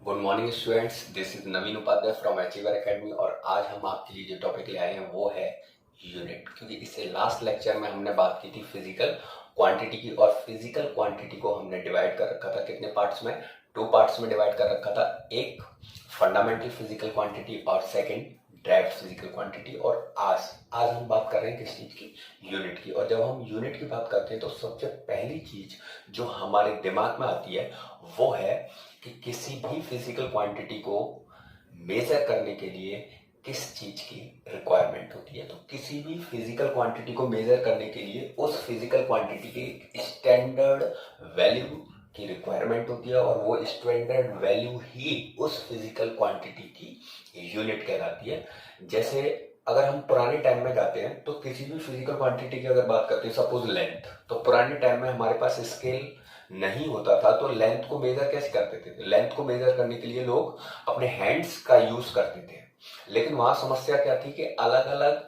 Good morning students, this is Naveen Upadhyay from Achiever Academy. और आज हम आपके लिए जो टॉपिक ले आए हैं वो है यूनिट। क्योंकि इससे लास्ट लेक्चर में हमने बात की थी फिजिकल क्वांटिटी की, और फिजिकल क्वांटिटी को हमने डिवाइड कर रखा था कितने पार्ट्स में? 2 पार्ट्स में डिवाइड कर रखा था। एक फंडामेंटल फिजिकल क्वांटिटी और सेकेंड डायरेक्ट फिजिकल क्वांटिटी। और आज हम बात कर रहे हैं किस चीज की? यूनिट की। और जब हम यूनिट की बात करते हैं तो सबसे पहली चीज जो हमारे दिमाग में आती है वो है कि किसी भी फिजिकल क्वांटिटी को मेजर करने के लिए किस चीज की रिक्वायरमेंट होती है। तो किसी भी फिजिकल क्वांटिटी को मेजर करने के लिए उस फिजिकल क्वांटिटी के स्टैंडर्ड वैल्यू की रिक्वायरमेंट होती है, और वो स्टैंडर्ड वैल्यू ही उस फिजिकल क्वांटिटी की यूनिट कहलाती है। जैसे अगर हम पुराने टाइम में जाते हैं तो किसी भी फिजिकल क्वांटिटी की अगर बात करते हैं, सपोज लेंथ, तो पुराने टाइम में हमारे पास स्केल नहीं होता था, तो लेंथ को मेजर कैसे करते थे? लेंथ को मेजर करने के लिए लोग अपने हैंड्स का यूज करते थे। लेकिन वहां समस्या क्या थी कि अलग अलग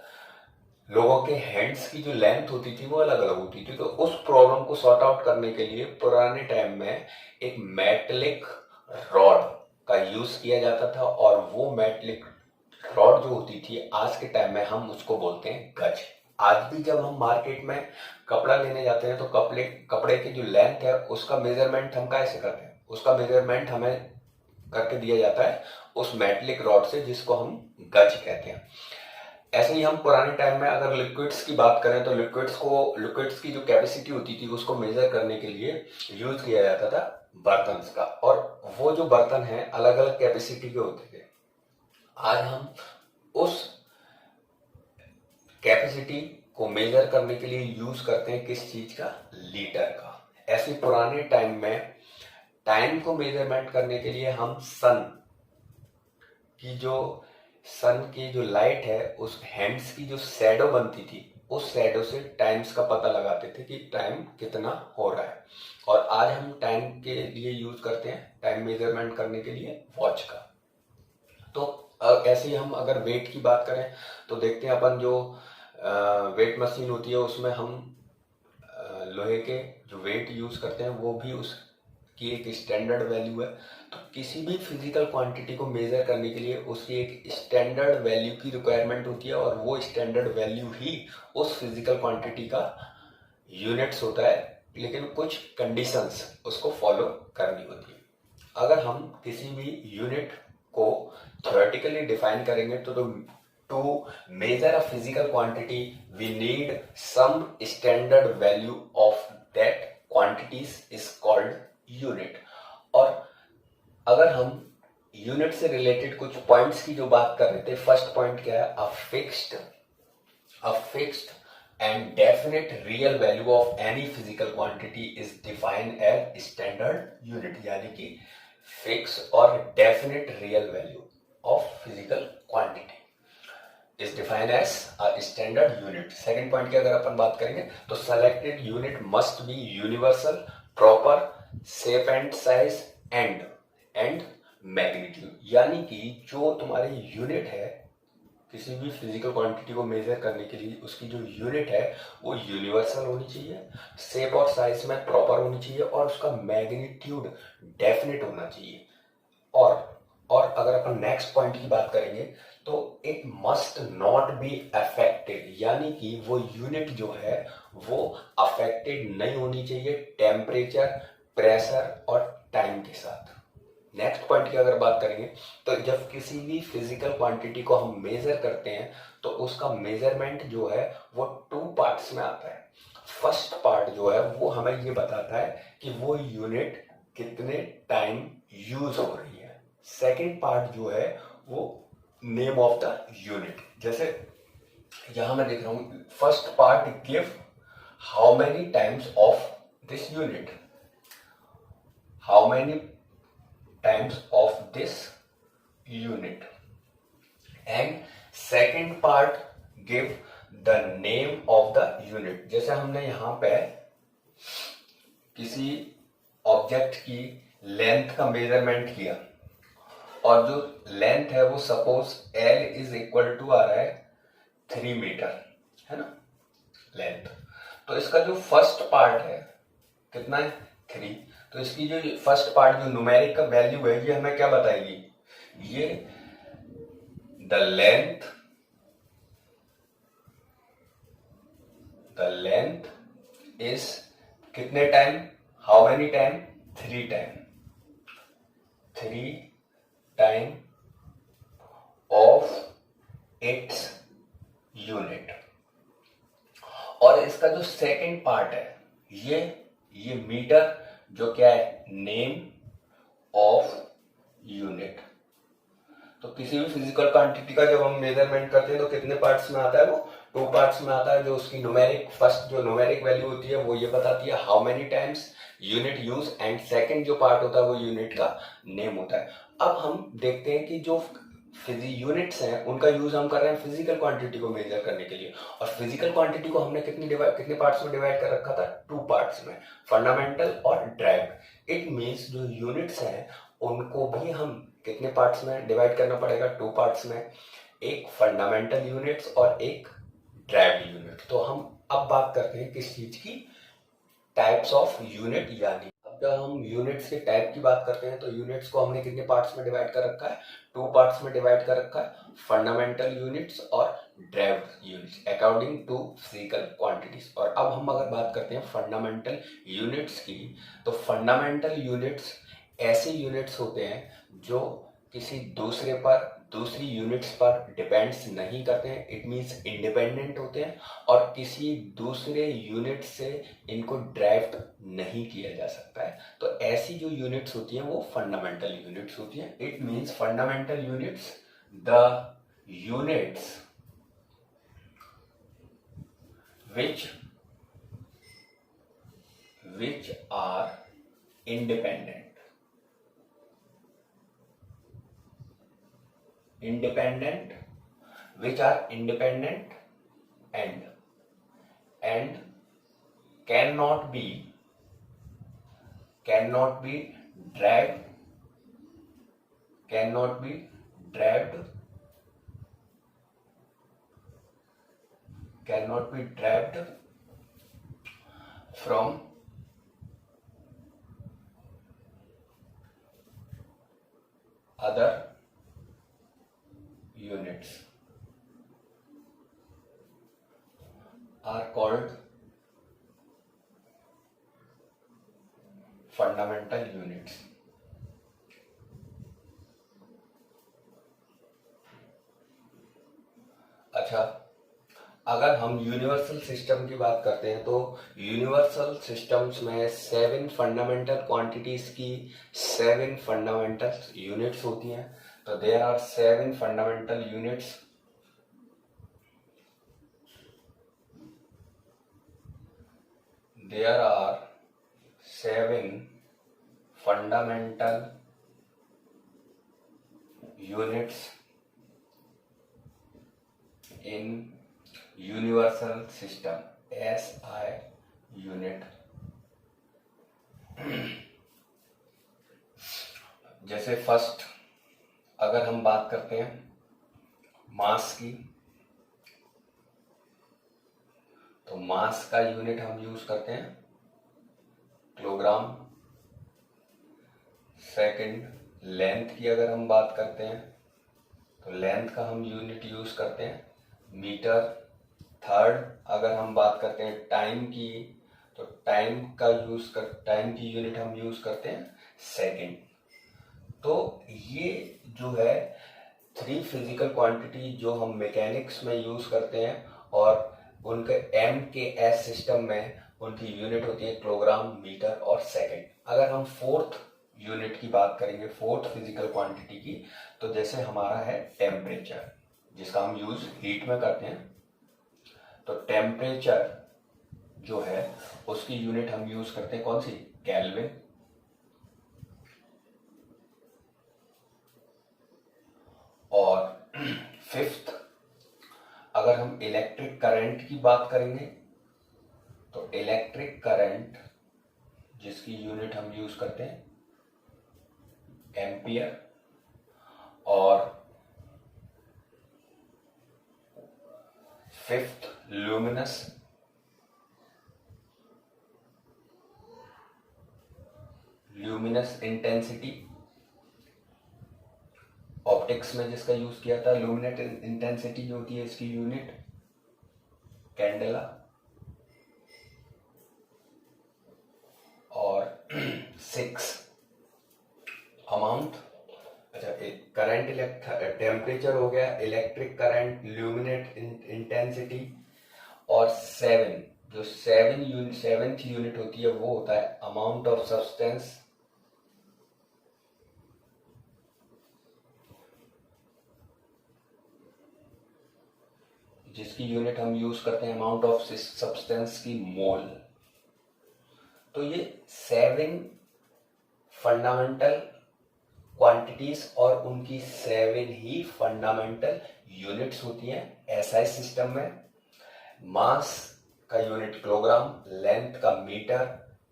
लोगों के हैंड्स की जो लेंथ होती थी वो अलग अलग होती थी। तो उस प्रॉब्लम को सॉर्ट आउट करने के लिए पुराने टाइम में एक मेटलिक रॉड का यूज किया जाता था, और वो मेटलिक रॉड जो होती थी आज के टाइम में हम उसको बोलते हैं गज। आज भी जब हम मार्केट में कपड़ा लेने जाते हैं तो कपड़े की जो लेंथ है उसका मेजरमेंट हम कैसे करते हैं? उसका मेजरमेंट हमें करके दिया जाता है उस मेटलिक रॉड से, जिसको हम गज कहते हैं। ऐसे ही हम पुराने टाइम में अगर लिक्विड्स की बात करें तो लिक्विड्स की जो कैपेसिटी होती थी उसको मेजर करने के लिए यूज किया जाता था बर्तन का। और वो जो बर्तन है अलग अलग कैपेसिटी के होते थे। आज हम उस कैपेसिटी को मेजर करने के लिए यूज करते हैं किस चीज का? लीटर का। ऐसे पुराने टाइम में टाइम को मेजरमेंट करने के लिए हम सन की जो लाइट है उस हैंड्स की जो शैडो बनती थी उस शैडो से टाइम्स का पता लगाते थे कि टाइम कितना हो रहा है। और आज हम टाइम के लिए यूज करते हैं, टाइम मेजरमेंट करने के लिए, वॉच का। तो ऐसे ही हम अगर वेट की बात करें तो देखते हैं अपन जो वेट मशीन होती है उसमें हम लोहे के जो वेट यूज करते हैं वो भी उसकी एक स्टैंडर्ड वैल्यू है। तो किसी भी फिजिकल क्वांटिटी को मेजर करने के लिए उसकी एक स्टैंडर्ड वैल्यू की रिक्वायरमेंट होती है, और वो स्टैंडर्ड वैल्यू ही उस फिजिकल क्वांटिटी का यूनिट्स होता है। लेकिन कुछ कंडीशंस उसको फॉलो करनी होती है। अगर हम किसी भी यूनिट को थ्योरेटिकली डिफाइन करेंगे तो to measure a physical quantity we need some standard value of that quantities is called unit. और अगर हम यूनिट से रिलेटेड कुछ पॉइंट्स की जो बात कर रहे थे, फर्स्ट पॉइंट क्या है? a fixed and definite real value of any physical quantity is defined as standard unit। यानी कि फिक्स और definite real value of physical quantity is defined as a standard unit. Second point की अगर अपन बात करेंगे तो selected unit must be universal, proper, shape and size and magnitude. यानी कि जो तुम्हारी यूनिट है किसी भी फिजिकल क्वांटिटी को मेजर करने के लिए, उसकी जो यूनिट है वो यूनिवर्सल होनी चाहिए, शेप और साइज में प्रॉपर होनी चाहिए, और उसका मैग्नीट्यूड डेफिनेट होना चाहिए। और अगर अपन नेक्स्ट पॉइंट की बात करेंगे तो it must not be affected. यानी कि वो यूनिट जो है वो अफेक्टेड नहीं होनी चाहिए टेम्परेचर, प्रेशर और टाइम के साथ। नेक्स्ट पॉइंट की अगर बात करेंगे तो जब किसी भी फिजिकल क्वांटिटी को हम मेजर करते हैं तो उसका मेजरमेंट जो है वो 2 पार्ट्स में आता है। फर्स्ट पार्ट जो है वो हमें ये बताता है कि वो यूनिट कितने टाइम यूज हो रही है। सेकेंड पार्ट जो है वो नेम ऑफ द यूनिट। जैसे यहां मैं देख रहा हूं, first part give how many times of this unit, how many times of this unit, and second part give the name of the unit। जैसे हमने यहां पे किसी ऑब्जेक्ट की लेंथ का मेजरमेंट किया, और जो लेंथ है वो suppose L is equal to आ रहा है 3 मीटर, है ना लेंथ। तो इसका जो फर्स्ट पार्ट है कितना है? 3। तो तो इसकी जो फर्स्ट पार्ट जो न्यूमेरिक का वैल्यू है ये हमें क्या बताएगी, ये द लेंथ इज कितने time, how many time, 3 time of its unit. और इसका जो सेकंड पार्ट है ये मीटर, जो क्या है, नेम ऑफ यूनिट। तो किसी भी फिजिकल क्वांटिटी का जब हम मेजरमेंट करते हैं तो कितने पार्ट्स में आता है, वो 2 पार्ट्स में आता है। जो उसकी न्यूमेरिक फर्स्ट जो न्यूमेरिक वैल्यू होती है वो ये बताती है how many times unit use, and second जो पार्ट होता है वो यूनिट का नेम होता है। अब हम देखते हैं कि जो यूनिट्स हैं उनका यूज हम कर रहे हैं फिजिकल क्वांटिटी को मेजर करने के लिए। और फिजिकल क्वांटिटी को हमने कितने पार्ट्स में डिवाइड कर रखा था, 2 पार्ट्स में, फंडामेंटल और ड्राइव्ड। इट मींस जो यूनिट्स हैं उनको भी हम कितने पार्ट्स में डिवाइड करना पड़ेगा, 2 पार्ट्स में, एक फंडामेंटल यूनिट्स और एक ड्राइव्ड यूनिट। तो हम अब बात करते हैं किस चीज की, टाइप्स ऑफ यूनिट। यानी अब जब हम यूनिट्स के टाइप की बात करते हैं तो यूनिट्स को हमने कितने पार्ट्स में डिवाइड कर रखा है, 2 पार्ट्स में डिवाइड कर रखा है, फंडामेंटल यूनिट्स और derived units according to physical quantities. और अब हम अगर बात करते हैं फंडामेंटल यूनिट्स की, तो फंडामेंटल यूनिट्स ऐसे यूनिट्स होते हैं जो किसी दूसरी यूनिट्स पर डिपेंड्स नहीं करते हैं। इट मींस इंडिपेंडेंट होते हैं और किसी दूसरे यूनिट से इनको ड्राइव नहीं किया जा सकता है। तो ऐसी जो यूनिट्स होती हैं वो फंडामेंटल यूनिट्स होती हैं। It means fundamental units, the units which are independent which are independent and cannot be dragged from other units are called fundamental units। अच्छा, अगर हम यूनिवर्सल सिस्टम की बात करते हैं तो यूनिवर्सल सिस्टम्स में 7 फंडामेंटल क्वांटिटीज की 7 फंडामेंटल यूनिट्स होती हैं। तो there are 7 fundamental units. There are 7 fundamental units in universal system, SI unit। जैसे फर्स्ट अगर हम बात करते हैं मास की, तो मास का यूनिट हम यूज करते हैं किलोग्राम। सेकंड, लेंथ की अगर हम बात करते हैं तो लेंथ का हम यूनिट यूज करते हैं मीटर। थर्ड, अगर हम बात करते हैं टाइम की, तो टाइम की यूनिट हम यूज करते हैं सेकंड। तो ये जो है 3 फिजिकल क्वांटिटी जो हम मैकेनिक्स में यूज करते हैं, और उनके MKS सिस्टम में उनकी यूनिट होती है किलोग्राम, मीटर और सेकंड। अगर हम फोर्थ यूनिट की बात करेंगे, फोर्थ फिजिकल क्वांटिटी की, तो जैसे हमारा है टेम्परेचर, जिसका हम यूज हीट में करते हैं। तो टेम्परेचर जो है उसकी यूनिट हम यूज करते हैं कौन सी, केल्विन। और फिफ्थ, अगर हम इलेक्ट्रिक करंट की बात करेंगे तो इलेक्ट्रिक करंट जिसकी यूनिट हम यूज करते हैं एम्पियर। और फिफ्थ, लुमिनस इंटेंसिटी, ऑप्टिक्स में जिसका यूज किया था, लुमिनेट इंटेंसिटी जो होती है इसकी यूनिट कैंडेला, और 6 अमाउंट, अच्छा करंट टेम्परेचर हो गया, इलेक्ट्रिक करंट, ल्यूमिनेट इंटेंसिटी, और 7 जो 7th यूनिट होती है वो होता है अमाउंट ऑफ सब्सटेंस, जिसकी यूनिट हम यूज करते हैं अमाउंट ऑफ सब्सटेंस की मोल। तो ये 7 फंडामेंटल क्वांटिटीज और उनकी 7 ही फंडामेंटल यूनिट्स होती हैं एसआई सिस्टम में। मास का यूनिट किलोग्राम, लेंथ का मीटर,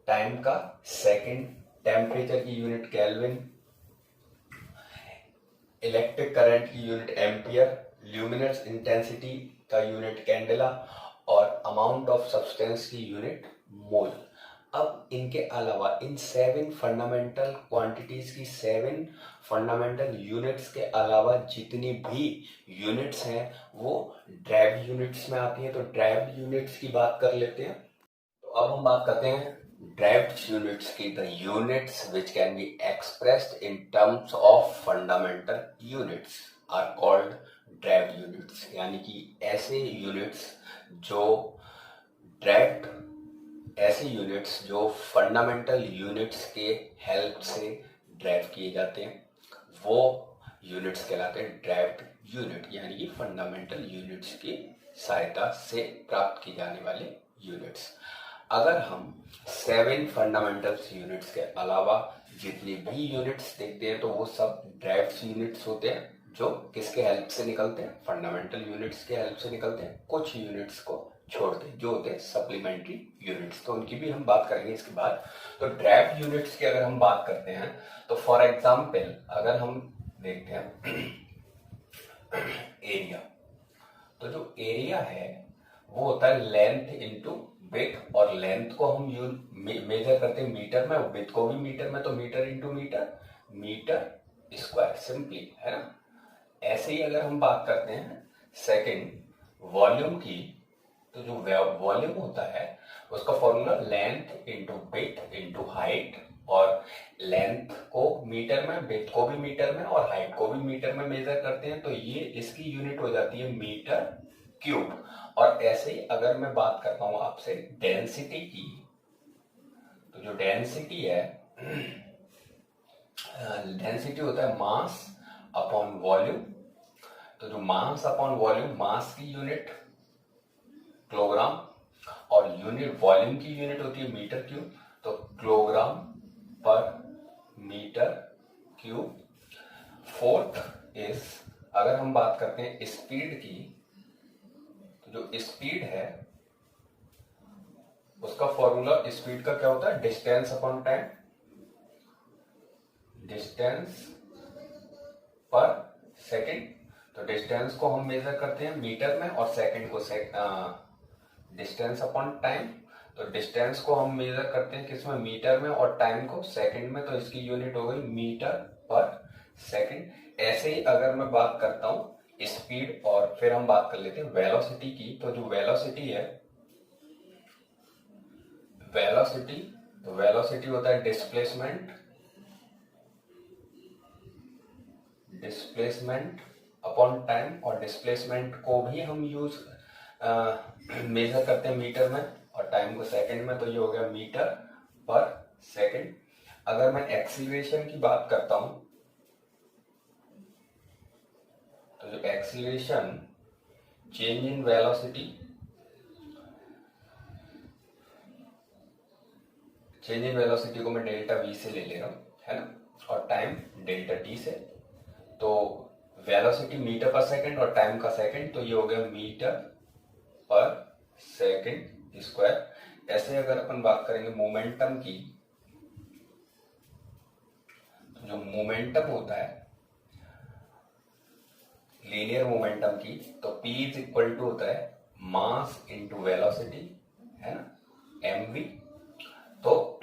टाइम का सेकंड, टेम्परेचर की यूनिट केल्विन, इलेक्ट्रिक करंट की यूनिट एम्पियर, ल्यूमिनस इंटेंसिटी का यूनिट कैंडेला, और अमाउंट ऑफ सब्सटेंस की यूनिट मोल। अब इनके अलावा इन 7 फंडामेंटल क्वांटिटीज की 7 फंडामेंटल यूनिट्स के अलावा जितनी भी यूनिट्स हैं वो ड्राइव्ड यूनिट्स में आती हैं। तो ड्राइव्ड यूनिट्स की बात कर लेते हैं। तो अब हम बात करते हैं ड्राइव्ड यूनिट्स की। The units which can be expressed in terms of fundamental units are called derived units, यानी कि ऐसे यूनिट्स जो फंडामेंटल यूनिट्स के हेल्प से ड्राइव किए जाते हैं वो यूनिट्स कहलाते हैं ड्राइव्ड यूनिट, यानी कि फंडामेंटल यूनिट्स की सहायता से प्राप्त की जाने वाले यूनिट्स। अगर हम 7 फंडामेंटल यूनिट्स के अलावा जितनी भी यूनिट्स देखते हैं तो वो सब ड्राइव्ड यूनिट्स होते हैं, जो किसके हेल्प से निकलते हैं, फंडामेंटल यूनिट्स के हेल्प से निकलते हैं। कुछ यूनिट्स को छोड़ते हैं जो होते हैं सप्लीमेंट्री यूनिट्स, तो उनकी भी हम बात करेंगे इसके बाद। तो ड्राइव्ड यूनिट्स की अगर हम बात करते हैं तो फॉर एग्जांपल अगर हम देखते हैं एरिया, तो जो एरिया है वो होता है लेंथ इनटू विड्थ, और लेंथ को हम मेजर करते हैं मीटर में, विड्थ को भी मीटर में, तो metre into metre square, simply, है ना। ऐसे ही अगर हम बात करते हैं सेकंड वॉल्यूम की, तो जो वॉल्यूम होता है उसका formula length into width into height, और लेंथ को मीटर में, विड्थ को भी मीटर में और हाइट को भी मीटर में मेजर करते हैं, तो ये इसकी यूनिट हो जाती है मीटर क्यूब। और ऐसे ही अगर मैं बात करता हूं आपसे डेंसिटी की, तो जो डेंसिटी है डेंसिटी होता है मास अपॉन वॉल्यूम। तो जो मास अपॉन वॉल्यूम, मास की यूनिट किलोग्राम और यूनिट वॉल्यूम की यूनिट होती है मीटर क्यूब, तो किलोग्राम पर मीटर क्यूब। फोर्थ इज अगर हम बात करते हैं स्पीड की, तो जो स्पीड है उसका फॉर्मूला स्पीड का क्या होता है, डिस्टेंस अपॉन टाइम, डिस्टेंस पर सेकंड। तो डिस्टेंस को हम मेजर करते हैं मीटर में और सेकंड को डिस्टेंस अपॉन टाइम, तो डिस्टेंस को हम मेजर करते हैं किसमें, मीटर में, और टाइम को सेकंड में, तो इसकी यूनिट हो गई मीटर पर सेकंड। ऐसे ही अगर मैं बात करता हूं स्पीड, और फिर हम बात कर लेते हैं वेलोसिटी की, तो जो वेलोसिटी है, तो वेलोसिटी होता है डिस्प्लेसमेंट अपॉन टाइम, और डिस्प्लेसमेंट को भी हम मेजर करते हैं मीटर में और टाइम को सेकंड में, तो ये हो गया मीटर पर सेकंड। अगर मैं एक्सीलरेशन की बात करता हूं, तो जो एक्सीलरेशन चेंज इन वेलोसिटी, को मैं डेल्टा वी से ले रहा हूं, है ना, और टाइम डेल्टा टी से। तो वेलोसिटी मीटर पर सेकंड और टाइम का सेकंड, तो ये हो गया मीटर पर सेकंड स्क्वायर। ऐसे अगर अपन बात करेंगे मोमेंटम की, तो जो मोमेंटम होता है लीनियर मोमेंटम की, तो P इज इक्वल टू होता है मास इंटू वेलोसिटी, है ना, mv। तो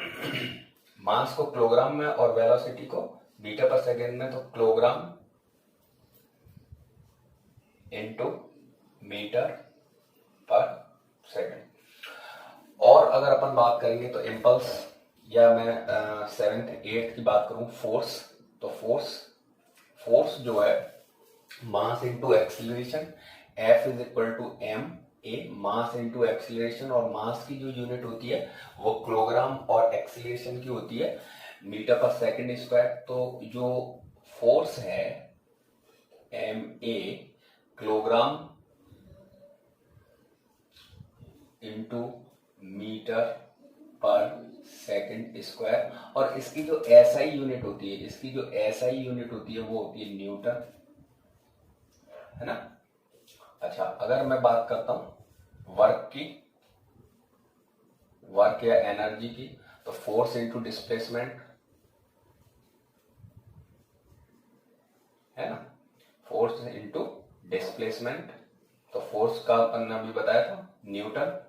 मास को किलोग्राम में और वेलोसिटी को मीटर पर सेकेंड में, तो kilogram into metre per second. और अगर अपन बात करेंगे तो इम्पल्स, या मैं 7th 8th की बात करूं, फोर्स, तो फोर्स जो है mass into acceleration, F is equal to M A, mass into acceleration, और मास की जो यूनिट होती है वो किलोग्राम और एक्सीलरेशन की होती है मीटर पर सेकेंड स्क्वायर। तो जो फोर्स है M A kilogram into metre per second square, और इसकी जो एसआई यूनिट होती है, वो होती है न्यूटन, है ना। अच्छा, अगर मैं बात करता हूं वर्क या एनर्जी की, तो फोर्स इंटू डिस्प्लेसमेंट, है ना, फोर्स इंटू डिस्प्लेसमेंट। तो फोर्स का अपन ने अभी बताया था न्यूटन,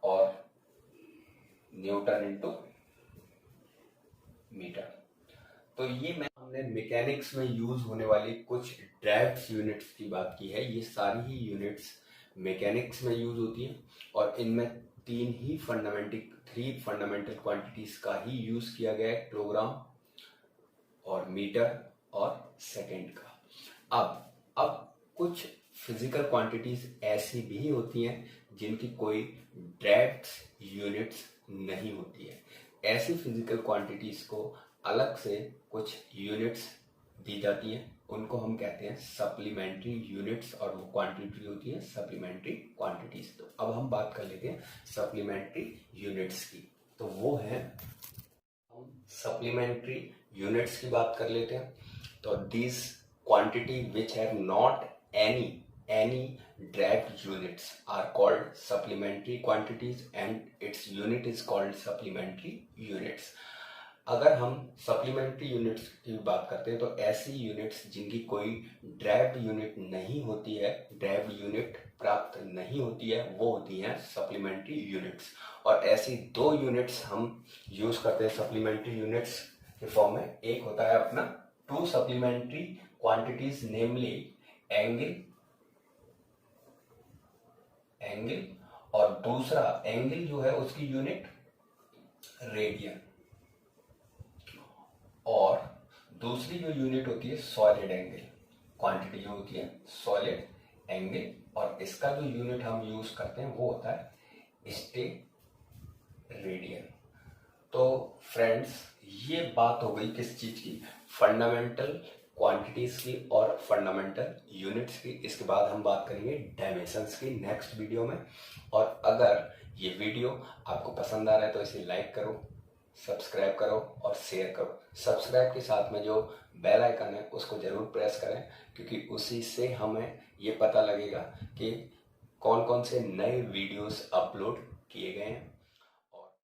और न्यूटन इंटू मीटर। तो ये हमने मैकेनिक्स में यूज होने वाली कुछ ड्राइव्ड यूनिट्स की बात की है। ये सारी ही यूनिट्स मैकेनिक्स में यूज होती हैं, और इनमें थ्री फंडामेंटल क्वांटिटीज का ही यूज किया गया है, किलोग्राम और मीटर और सेकेंड का। अब कुछ फिजिकल क्वांटिटीज ऐसी भी होती हैं जिनकी कोई डायरेक्ट यूनिट्स नहीं होती है। ऐसी फिजिकल क्वांटिटीज को अलग से कुछ यूनिट्स दी जाती हैं, उनको हम कहते हैं सप्लीमेंट्री यूनिट्स, और वो क्वांटिटी होती है सप्लीमेंट्री क्वांटिटीज। तो अब हम बात कर लेते हैं सप्लीमेंट्री यूनिट्स की। तो वो है, हम सप्लीमेंट्री यूनिट्स की बात कर लेते हैं। तो this quantity which have not any direct units are called supplementary quantities, and its unit is called supplementary units. अगर हम सप्लीमेंट्री यूनिट्स की बात करते हैं, तो ऐसी यूनिट्स जिनकी कोई ड्राइव्ड यूनिट नहीं होती है, ड्राइव्ड यूनिट प्राप्त नहीं होती है, वो होती हैं सप्लीमेंट्री यूनिट्स। और ऐसी दो यूनिट्स हम यूज करते हैं सप्लीमेंट्री यूनिट्स के फॉर्म में। एक होता है अपना to supplementary quantities, namely angle, और दूसरा एंगल जो है उसकी यूनिट रेडियन, और दूसरी जो यूनिट होती है सॉलिड एंगल, क्वांटिटी जो होती है सॉलिड एंगल, और इसका जो यूनिट हम यूज करते हैं वो होता है स्टेरेडियन। तो फ्रेंड्स, ये बात हो गई किस चीज की, फंडामेंटल क्वांटिटीज की और फंडामेंटल यूनिट्स की। इसके बाद हम बात करेंगे डायमेंशंस की नेक्स्ट वीडियो में। और अगर ये वीडियो आपको पसंद आ रहा है तो इसे लाइक करो, सब्सक्राइब करो और शेयर करो। सब्सक्राइब के साथ में जो बेल आइकन है उसको जरूर प्रेस करें, क्योंकि उसी से हमें ये पता लगेगा कि कौन कौन से नए वीडियोस अपलोड किए गए हैं।